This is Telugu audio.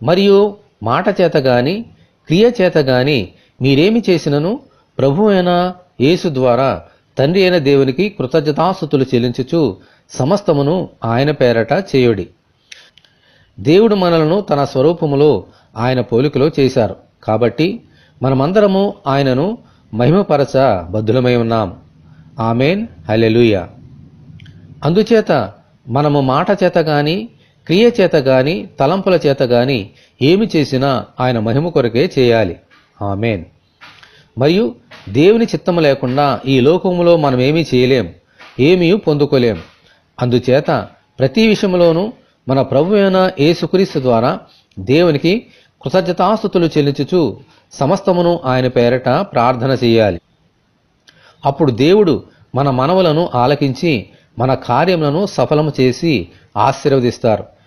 మరియు మాట చేత గాని క్రియ చేత గాని మీరేమి చేసినను ప్రభువైన యేసు ద్వారా తండ్రి అయిన దేవునికి కృతజ్ఞతాస్తుతులు చెల్లించుచు సమస్తమును ఆయన పేరట చేయుడి. దేవుడు మనలను తన స్వరూపములో ఆయన పోలికలో చేశారు కాబట్టి మనమందరము ఆయనను మహిమపరచ బద్ధులమై ఉన్నాం. ఆమేన్, హల్లెలూయా. అందుచేత మనము మాట చేత గాని క్రియ చేత గాని తలంపుల చేత గాని ఏమి చేసినా ఆయన మహిమ కొరకే చేయాలి. ఆమేన్. మరియు దేవుని చిత్తము లేకుండా ఈ లోకములో మనమేమీ చేయలేం, ఏమీ పొందుకోలేం. అందుచేత ప్రతి విషయంలోనూ మన ప్రభువైన యేసుక్రీస్తు ద్వారా దేవునికి కృతజ్ఞతాస్తుతులు చెల్లించుచు సమస్తమును ఆయన పేరట ప్రార్థన చేయాలి. అప్పుడు దేవుడు మన మనవులను ఆలకించి మన కార్యములను సఫలము చేసి ఆశీర్వదిస్తారు.